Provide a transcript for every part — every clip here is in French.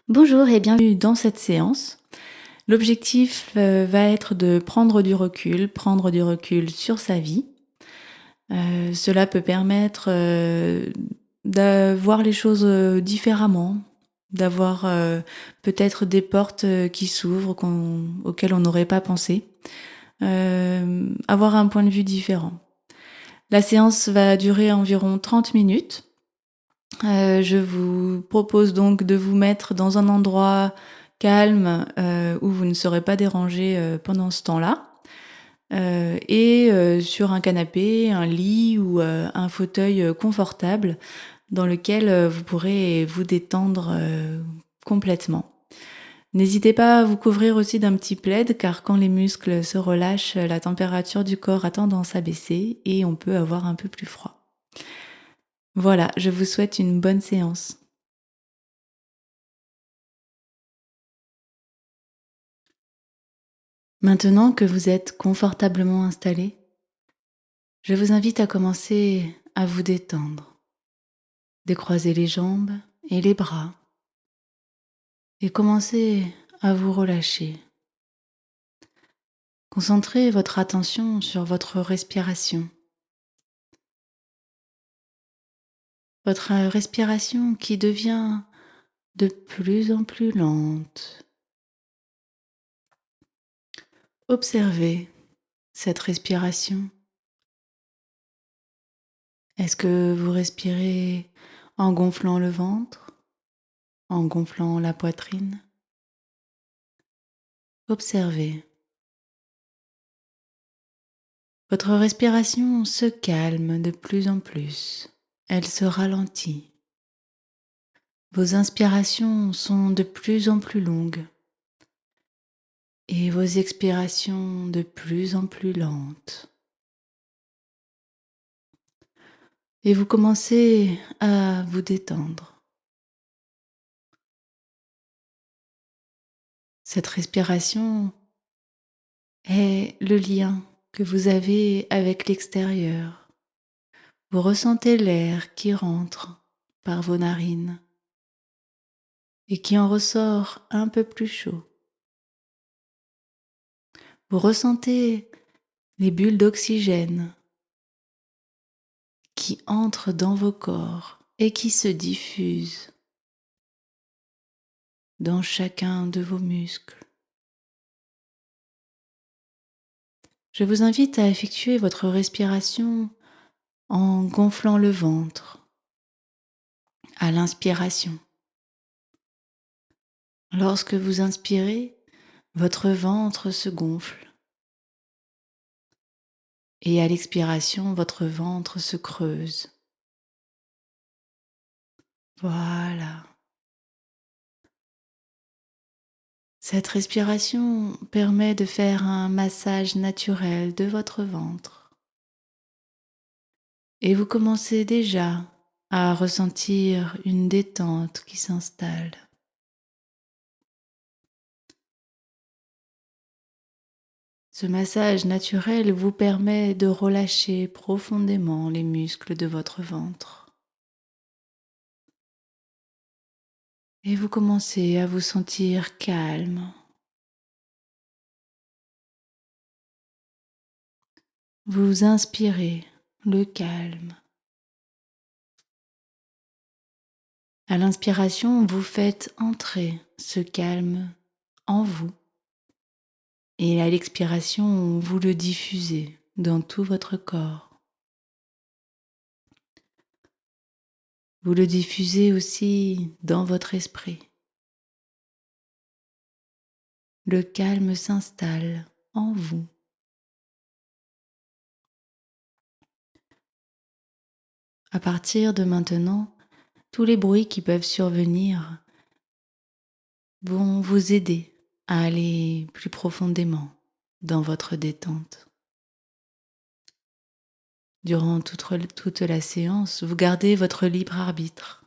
Bonjour et bienvenue dans cette séance. L'objectif va être de prendre du recul sur sa vie. Cela peut permettre de voir les choses différemment, d'avoir peut-être des portes qui s'ouvrent auxquelles on n'aurait pas pensé, avoir un point de vue différent. La séance va durer environ 30 minutes. Je vous propose donc de vous mettre dans un endroit calme où vous ne serez pas dérangé pendant ce temps-là. Sur un canapé, un lit ou un fauteuil confortable dans lequel vous pourrez vous détendre complètement. N'hésitez pas à vous couvrir aussi d'un petit plaid car quand les muscles se relâchent, la température du corps a tendance à baisser et on peut avoir un peu plus froid. Voilà, je vous souhaite une bonne séance. Maintenant que vous êtes confortablement installé, je vous invite à commencer à vous détendre, décroiser les jambes et les bras et commencer à vous relâcher. Concentrez votre attention sur votre respiration. Votre respiration qui devient de plus en plus lente. Observez cette respiration. Est-ce que vous respirez en gonflant le ventre, en gonflant la poitrine? Observez. Votre respiration se calme de plus en plus. Elle se ralentit. Vos inspirations sont de plus en plus longues et vos expirations de plus en plus lentes. Et vous commencez à vous détendre. Cette respiration est le lien que vous avez avec l'extérieur. Vous ressentez l'air qui rentre par vos narines et qui en ressort un peu plus chaud. Vous ressentez les bulles d'oxygène qui entrent dans vos corps et qui se diffusent dans chacun de vos muscles. Je vous invite à effectuer votre respiration en gonflant le ventre à l'inspiration. Lorsque vous inspirez, votre ventre se gonfle et à l'expiration, votre ventre se creuse. Voilà. Cette respiration permet de faire un massage naturel de votre ventre. Et vous commencez déjà à ressentir une détente qui s'installe. Ce massage naturel vous permet de relâcher profondément les muscles de votre ventre. Et vous commencez à vous sentir calme. Vous inspirez le calme. À l'inspiration, vous faites entrer ce calme en vous. Et à l'expiration, vous le diffusez dans tout votre corps. Vous le diffusez aussi dans votre esprit. Le calme s'installe en vous. À partir de maintenant, tous les bruits qui peuvent survenir vont vous aider à aller plus profondément dans votre détente. Durant toute la séance, vous gardez votre libre arbitre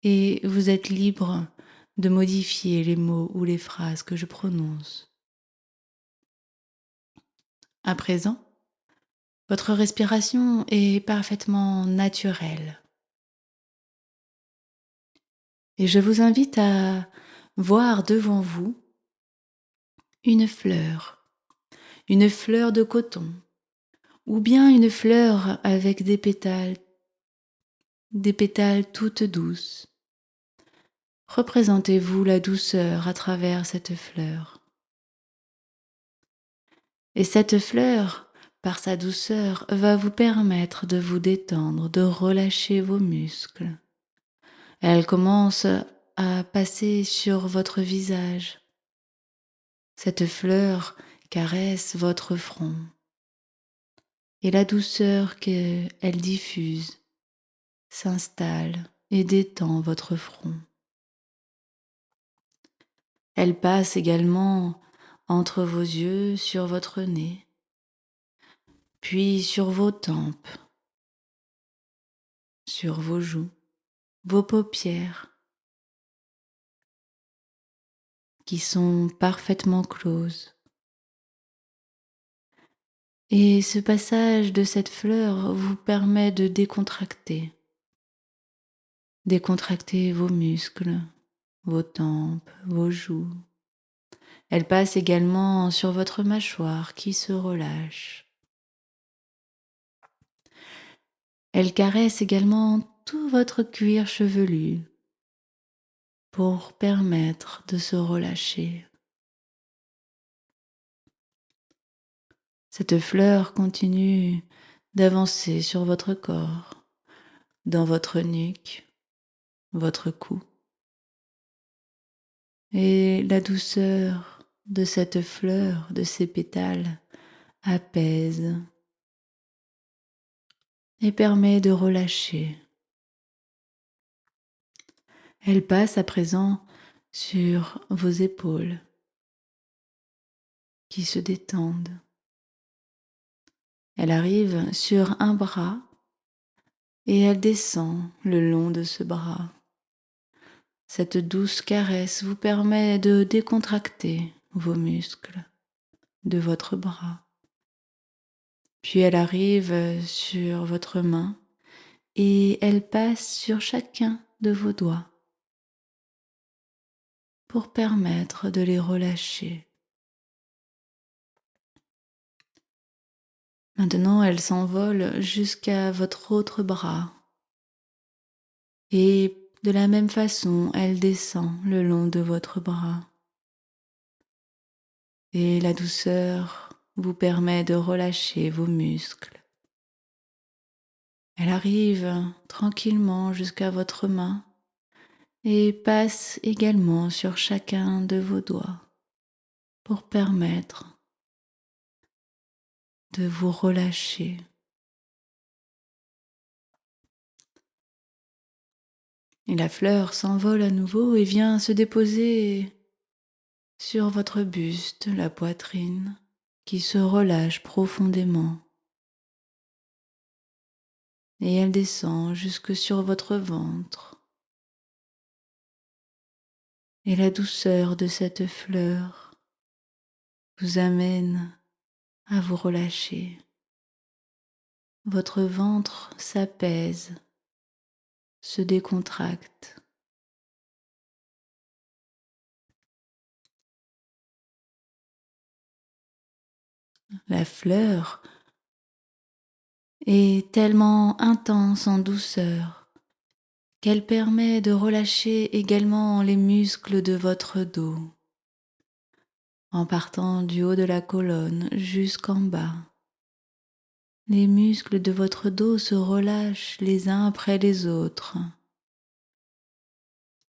et vous êtes libre de modifier les mots ou les phrases que je prononce. À présent, votre respiration est parfaitement naturelle. Et je vous invite à voir devant vous une fleur de coton, ou bien une fleur avec des pétales toutes douces. Représentez-vous la douceur à travers cette fleur. Et cette fleur, par sa douceur, va vous permettre de vous détendre, de relâcher vos muscles. Elle commence à passer sur votre visage. Cette fleur caresse votre front. Et la douceur qu'elle diffuse s'installe et détend votre front. Elle passe également entre vos yeux, sur votre nez, puis sur vos tempes, sur vos joues, vos paupières, qui sont parfaitement closes. Et ce passage de cette fleur vous permet de décontracter vos muscles, vos tempes, vos joues. Elle passe également sur votre mâchoire qui se relâche. Elle caresse également tout votre cuir chevelu pour permettre de se relâcher. Cette fleur continue d'avancer sur votre corps, dans votre nuque, votre cou. Et la douceur de cette fleur, de ces pétales, apaise et permet de relâcher. Elle passe à présent sur vos épaules qui se détendent. Elle arrive sur un bras et elle descend le long de ce bras. Cette douce caresse vous permet de décontracter vos muscles de votre bras. Puis elle arrive sur votre main et elle passe sur chacun de vos doigts pour permettre de les relâcher. Maintenant, elle s'envole jusqu'à votre autre bras et de la même façon, elle descend le long de votre bras. Et la douceur vous permet de relâcher vos muscles. Elle arrive tranquillement jusqu'à votre main et passe également sur chacun de vos doigts pour permettre de vous relâcher. Et la fleur s'envole à nouveau et vient se déposer sur votre buste, la poitrine, qui se relâche profondément. Et elle descend jusque sur votre ventre. Et la douceur de cette fleur vous amène à vous relâcher. Votre ventre s'apaise, se décontracte. La fleur est tellement intense en douceur qu'elle permet de relâcher également les muscles de votre dos, en partant du haut de la colonne jusqu'en bas. Les muscles de votre dos se relâchent les uns après les autres,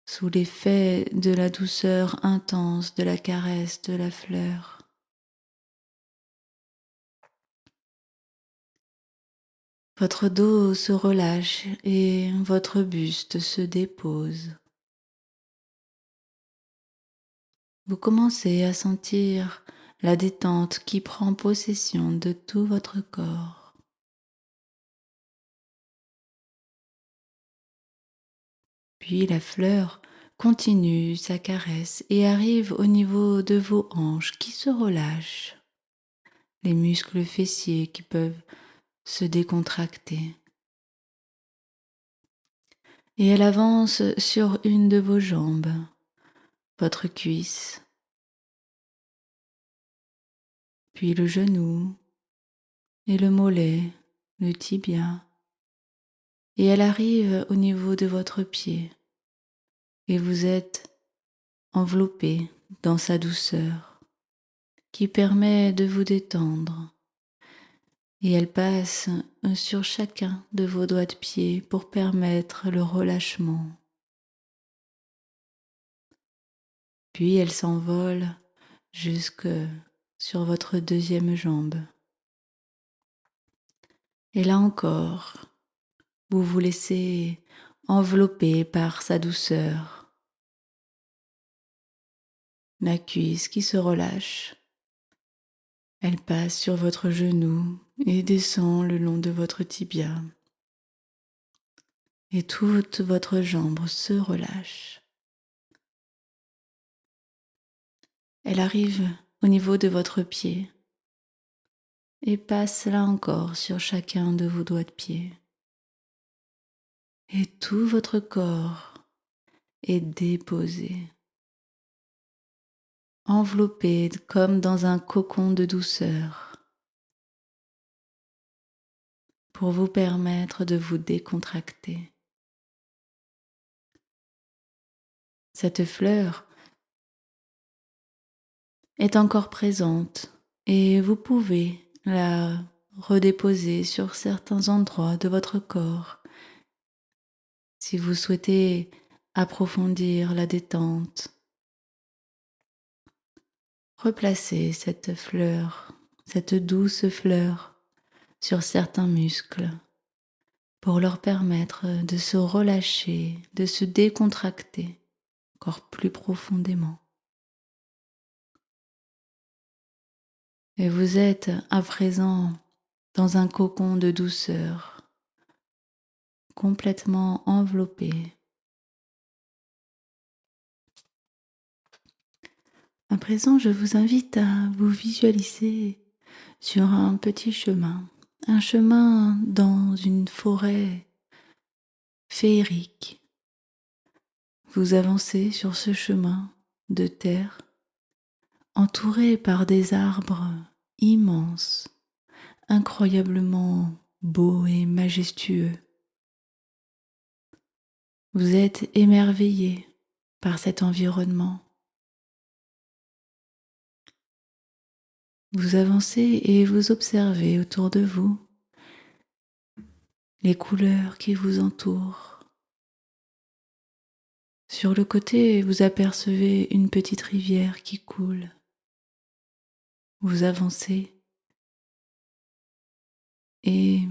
sous l'effet de la douceur intense de la caresse de la fleur. Votre dos se relâche et votre buste se dépose. Vous commencez à sentir la détente qui prend possession de tout votre corps. Puis la fleur continue sa caresse et arrive au niveau de vos hanches qui se relâchent, les muscles fessiers qui peuvent se décontracter. Et elle avance sur une de vos jambes, votre cuisse, puis le genou et le mollet, le tibia. Et elle arrive au niveau de votre pied. Et vous êtes enveloppé dans sa douceur qui permet de vous détendre. Et elle passe sur chacun de vos doigts de pied pour permettre le relâchement. Puis elle s'envole jusque sur votre deuxième jambe. Et là encore, vous vous laissez envelopper par sa douceur. La cuisse qui se relâche. Elle passe sur votre genou et descend le long de votre tibia. Et toute votre jambe se relâche. Elle arrive au niveau de votre pied et passe là encore sur chacun de vos doigts de pied. Et tout votre corps est déposé, enveloppé comme dans un cocon de douceur pour vous permettre de vous décontracter. Cette fleur est encore présente et vous pouvez la redéposer sur certains endroits de votre corps si vous souhaitez approfondir la détente. Replacez cette fleur, cette douce fleur sur certains muscles pour leur permettre de se relâcher, de se décontracter encore plus profondément. Et vous êtes à présent dans un cocon de douceur, complètement enveloppé. À présent, je vous invite à vous visualiser sur un petit chemin, un chemin dans une forêt féerique. Vous avancez sur ce chemin de terre, entouré par des arbres immenses, incroyablement beaux et majestueux. Vous êtes émerveillé par cet environnement. Vous avancez et vous observez autour de vous les couleurs qui vous entourent. Sur le côté, vous apercevez une petite rivière qui coule. Vous avancez et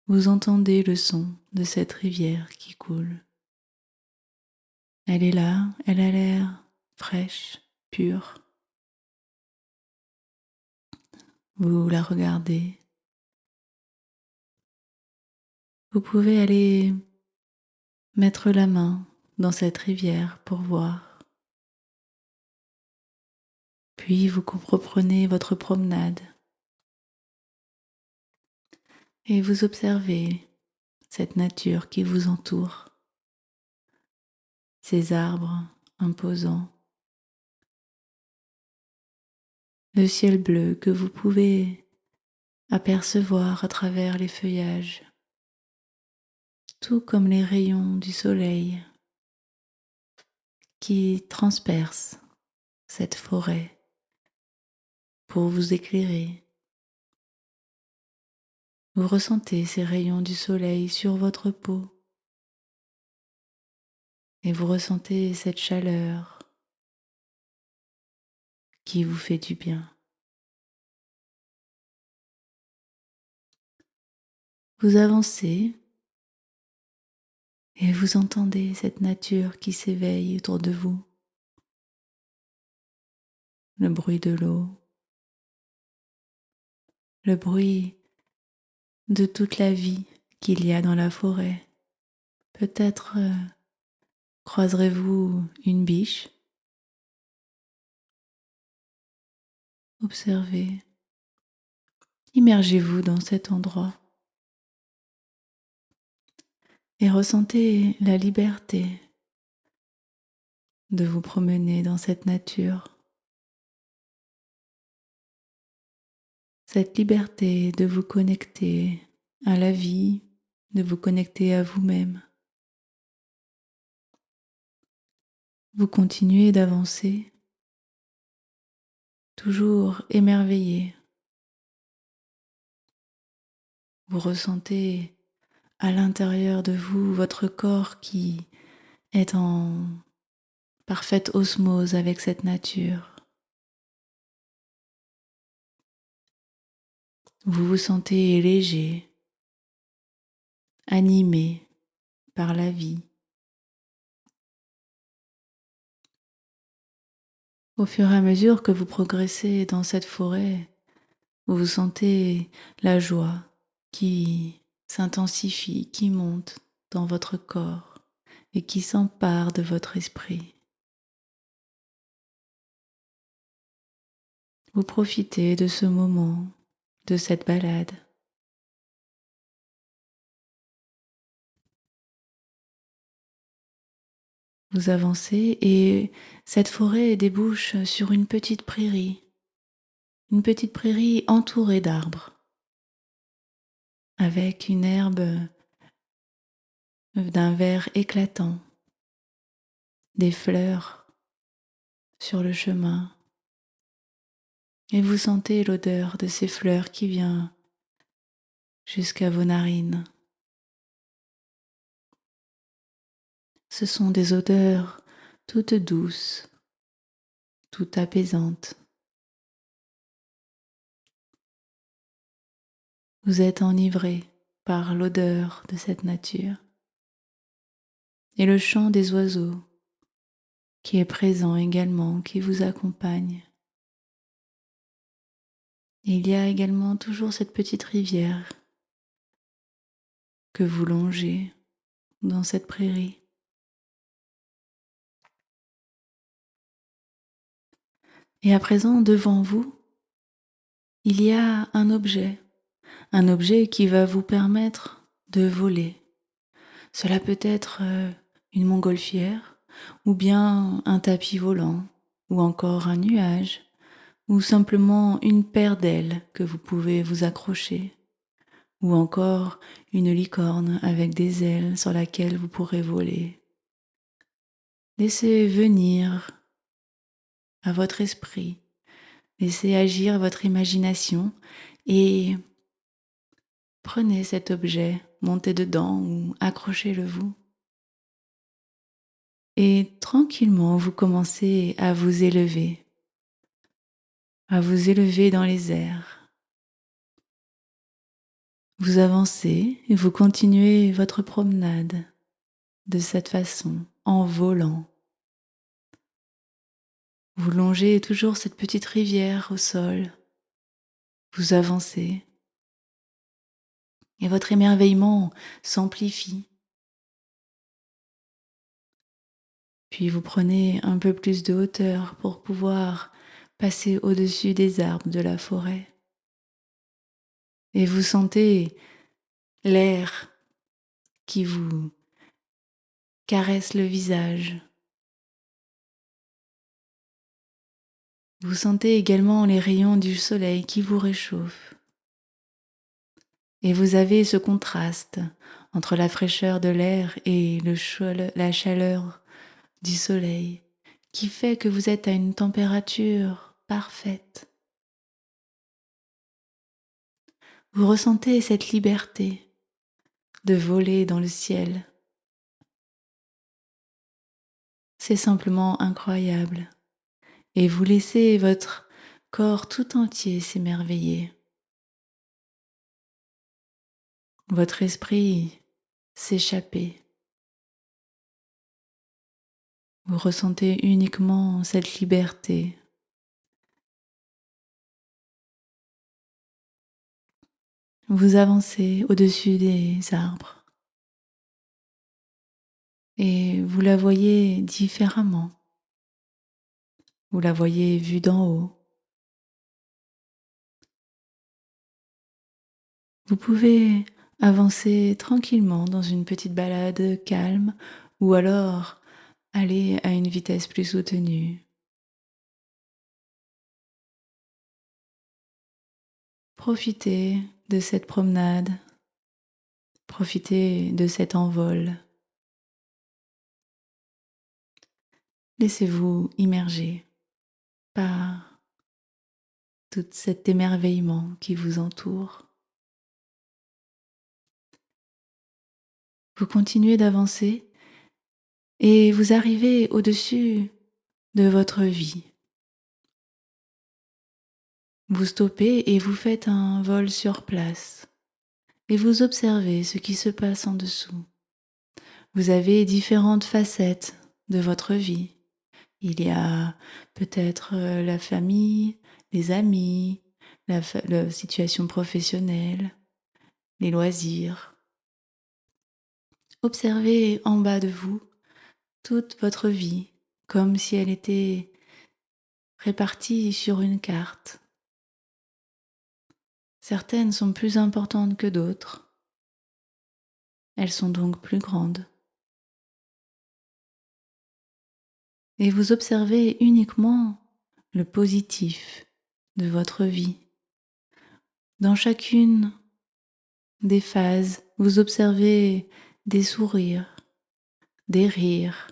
vous entendez le son de cette rivière qui coule. Elle est là, elle a l'air fraîche, pure. Vous la regardez. Vous pouvez aller mettre la main dans cette rivière pour voir. Puis vous reprenez votre promenade et vous observez cette nature qui vous entoure, ces arbres imposants, le ciel bleu que vous pouvez apercevoir à travers les feuillages, tout comme les rayons du soleil qui transpercent cette forêt pour vous éclairer. Vous ressentez ces rayons du soleil sur votre peau et vous ressentez cette chaleur qui vous fait du bien. Vous avancez et vous entendez cette nature qui s'éveille autour de vous. Le bruit de l'eau, le bruit de toute la vie qu'il y a dans la forêt. Peut-être croiserez-vous une biche. Observez. Immergez-vous dans cet endroit. et ressentez la liberté de vous promener dans cette nature, cette liberté de vous connecter à la vie, de vous connecter à vous-même. Vous continuez d'avancer, toujours émerveillé. Vous ressentez à l'intérieur de vous votre corps qui est en parfaite osmose avec cette nature. Vous vous sentez léger, animé par la vie. Au fur et à mesure que vous progressez dans cette forêt, vous sentez la joie qui s'intensifie, qui monte dans votre corps et qui s'empare de votre esprit. Vous profitez de ce moment, de cette balade. Vous avancez et cette forêt débouche sur une petite prairie entourée d'arbres, avec une herbe d'un vert éclatant, des fleurs sur le chemin, et vous sentez l'odeur de ces fleurs qui vient jusqu'à vos narines. Ce sont des odeurs toutes douces, toutes apaisantes. Vous êtes enivré par l'odeur de cette nature et le chant des oiseaux qui est présent également, qui vous accompagne. Et il y a également toujours cette petite rivière que vous longez dans cette prairie. Et à présent, devant vous, il y a un objet qui va vous permettre de voler. Cela peut être une montgolfière, ou bien un tapis volant, ou encore un nuage, ou simplement une paire d'ailes que vous pouvez vous accrocher, ou encore une licorne avec des ailes sur laquelle vous pourrez voler. Laissez venir à votre esprit, laissez agir votre imagination et prenez cet objet, montez dedans ou accrochez-le vous. Et tranquillement, vous commencez à vous élever dans les airs. Vous avancez et vous continuez votre promenade de cette façon, en volant. Vous longez toujours cette petite rivière au sol. Vous avancez et votre émerveillement s'amplifie. Puis vous prenez un peu plus de hauteur pour pouvoir passer au-dessus des arbres de la forêt. Et vous sentez l'air qui vous caresse le visage. Vous sentez également les rayons du soleil qui vous réchauffent. Et vous avez ce contraste entre la fraîcheur de l'air et la chaleur du soleil qui fait que vous êtes à une température parfaite. Vous ressentez cette liberté de voler dans le ciel. C'est simplement incroyable. Et vous laissez votre corps tout entier s'émerveiller. Votre esprit s'échapper. Vous ressentez uniquement cette liberté. Vous avancez au-dessus des arbres et vous la voyez différemment. Vous la voyez vue d'en haut. Vous pouvez Avancez tranquillement dans une petite balade calme ou alors allez à une vitesse plus soutenue. Profitez de cette promenade, profitez de cet envol. Laissez-vous immerger par tout cet émerveillement qui vous entoure. Vous continuez d'avancer et vous arrivez au-dessus de votre vie. Vous stoppez et vous faites un vol sur place et vous observez ce qui se passe en dessous. Vous avez différentes facettes de votre vie. Il y a peut-être la famille, les amis, la situation professionnelle, les loisirs. Observez en bas de vous toute votre vie comme si elle était répartie sur une carte. Certaines sont plus importantes que d'autres. Elles sont donc plus grandes. Et vous observez uniquement le positif de votre vie. Dans chacune des phases, vous observez des sourires, des rires,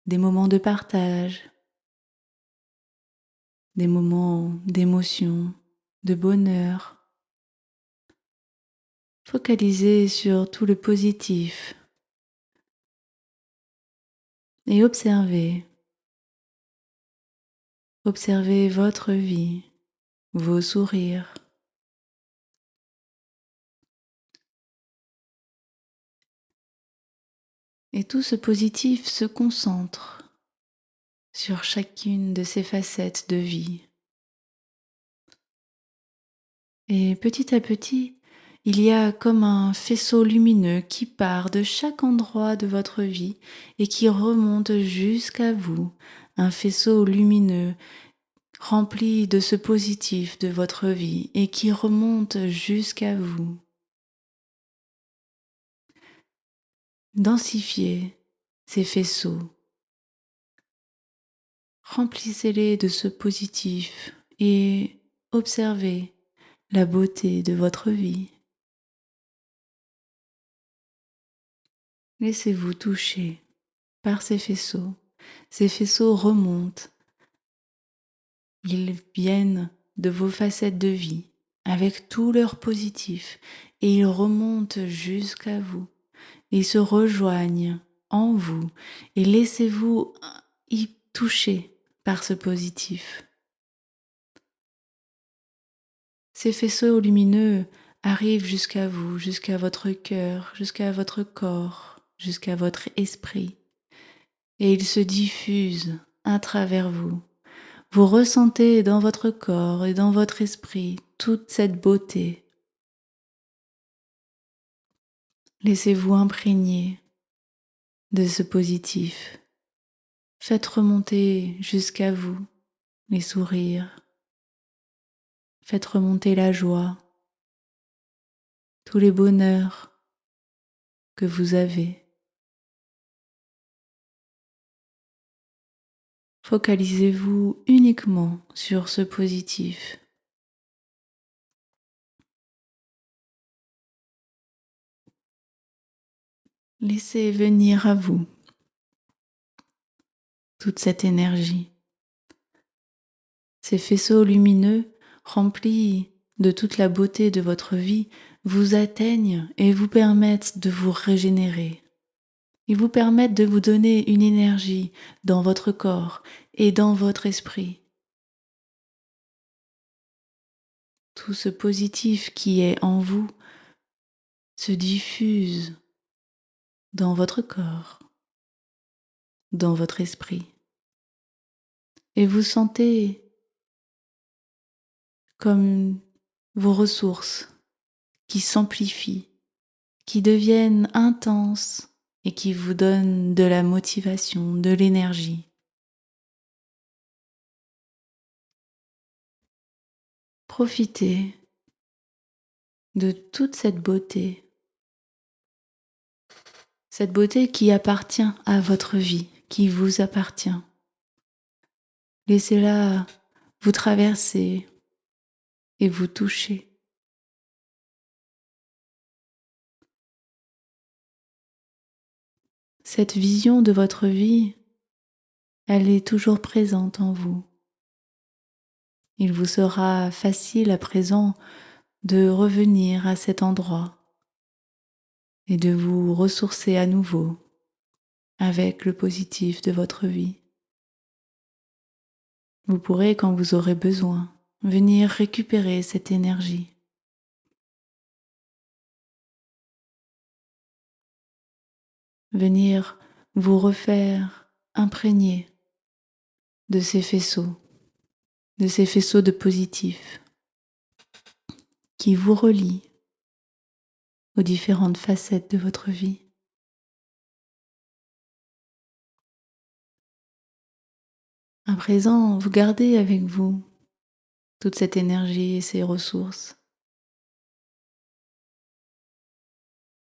des moments de partage, des moments d'émotion, de bonheur. Focalisez sur tout le positif et observez votre vie, vos sourires. Et tout ce positif se concentre sur chacune de ces facettes de vie. Et petit à petit, il y a comme un faisceau lumineux qui part de chaque endroit de votre vie et qui remonte jusqu'à vous. Un faisceau lumineux rempli de ce positif de votre vie et qui remonte jusqu'à vous. Densifiez ces faisceaux. Remplissez-les de ce positif et observez la beauté de votre vie. Laissez-vous toucher par ces faisceaux. Ces faisceaux remontent. Ils viennent de vos facettes de vie avec tout leur positif et ils remontent jusqu'à vous. Ils se rejoignent en vous et laissez-vous y toucher par ce positif. Ces faisceaux lumineux arrivent jusqu'à vous, jusqu'à votre cœur, jusqu'à votre corps, jusqu'à votre esprit et ils se diffusent à travers vous. Vous ressentez dans votre corps et dans votre esprit toute cette beauté. Laissez-vous imprégner de ce positif. Faites remonter jusqu'à vous les sourires. Faites remonter la joie, tous les bonheurs que vous avez. Focalisez-vous uniquement sur ce positif. Laissez venir à vous toute cette énergie. Ces faisceaux lumineux remplis de toute la beauté de votre vie vous atteignent et vous permettent de vous régénérer. Ils vous permettent de vous donner une énergie dans votre corps et dans votre esprit. Tout ce positif qui est en vous se diffuse dans votre corps, dans votre esprit. Et vous sentez comme vos ressources qui s'amplifient, qui deviennent intenses et qui vous donnent de la motivation, de l'énergie. Profitez de toute cette beauté qui appartient à votre vie, qui vous appartient. Laissez-la vous traverser et vous toucher. Cette vision de votre vie, elle est toujours présente en vous. Il vous sera facile à présent de revenir à cet endroit et de vous ressourcer à nouveau avec le positif de votre vie. Vous pourrez, quand vous aurez besoin, venir récupérer cette énergie. Venir vous refaire imprégner de ces faisceaux de positif qui vous relient aux différentes facettes de votre vie. À présent, vous gardez avec vous toute cette énergie et ces ressources.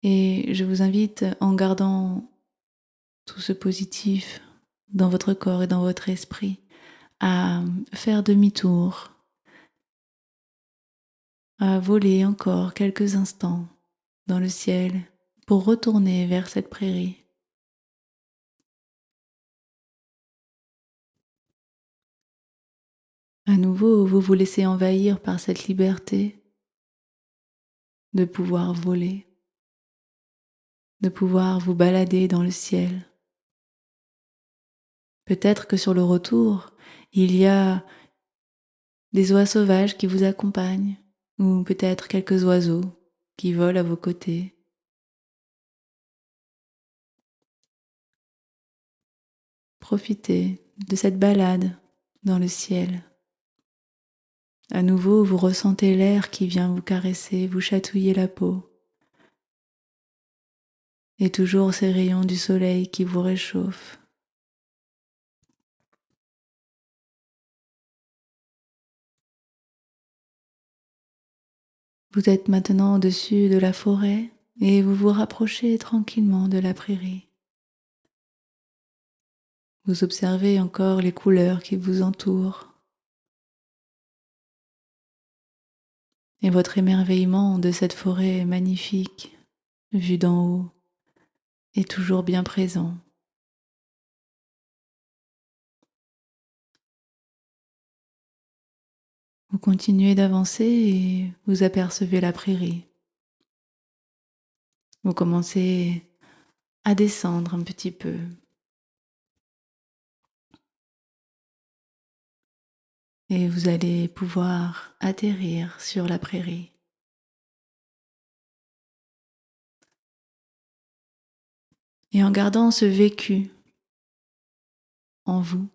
Et je vous invite, en gardant tout ce positif dans votre corps et dans votre esprit, à faire demi-tour, à voler encore quelques instants dans le ciel pour retourner vers cette prairie. À nouveau, vous vous laissez envahir par cette liberté de pouvoir voler, de pouvoir vous balader dans le ciel. Peut-être que sur le retour, il y a des oies sauvages qui vous accompagnent, ou peut-être quelques oiseaux qui volent à vos côtés. Profitez de cette balade dans le ciel. À nouveau, vous ressentez l'air qui vient vous caresser, vous chatouiller la peau. Et toujours ces rayons du soleil qui vous réchauffent. Vous êtes maintenant au-dessus de la forêt et vous vous rapprochez tranquillement de la prairie. Vous observez encore les couleurs qui vous entourent et votre émerveillement de cette forêt magnifique, vue d'en haut, est toujours bien présent. Vous continuez d'avancer et vous apercevez la prairie. Vous commencez à descendre un petit peu. Et vous allez pouvoir atterrir sur la prairie. Et en gardant ce vécu en vous,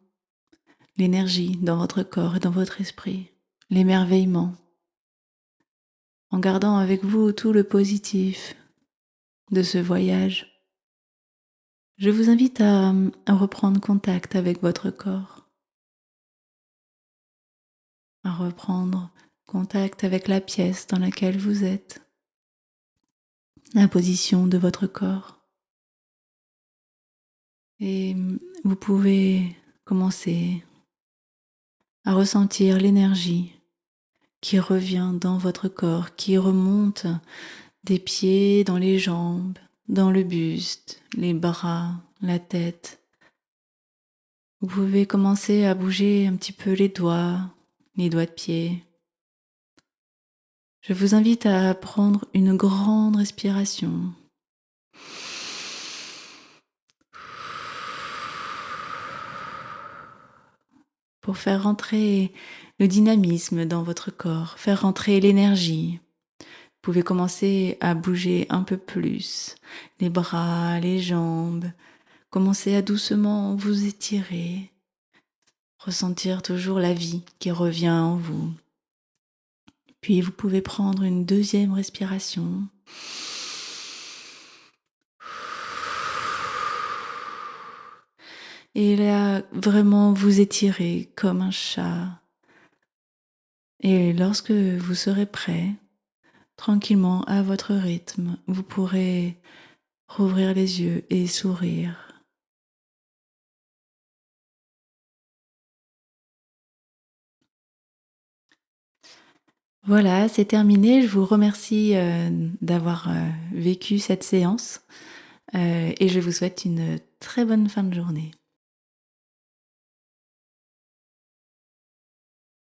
l'énergie dans votre corps et dans votre esprit, l'émerveillement, en gardant avec vous tout le positif de ce voyage, je vous invite à reprendre contact avec votre corps, à reprendre contact avec la pièce dans laquelle vous êtes, la position de votre corps. Et vous pouvez commencer à ressentir l'énergie qui revient dans votre corps, qui remonte des pieds dans les jambes, dans le buste, les bras, la tête. Vous pouvez commencer à bouger un petit peu les doigts de pied. Je vous invite à prendre une grande respiration. Pour faire rentrer le dynamisme dans votre corps, faire rentrer l'énergie. Vous pouvez commencer à bouger un peu plus les bras, les jambes. Commencez à doucement vous étirer, ressentir toujours la vie qui revient en vous. Puis vous pouvez prendre une deuxième respiration. Et là, vraiment vous étirez comme un chat. Et lorsque vous serez prêt, Tranquillement, à votre rythme, vous pourrez rouvrir les yeux et sourire. Voilà, c'est terminé. Je vous remercie, d'avoir, vécu cette séance, et je vous souhaite une très bonne fin de journée.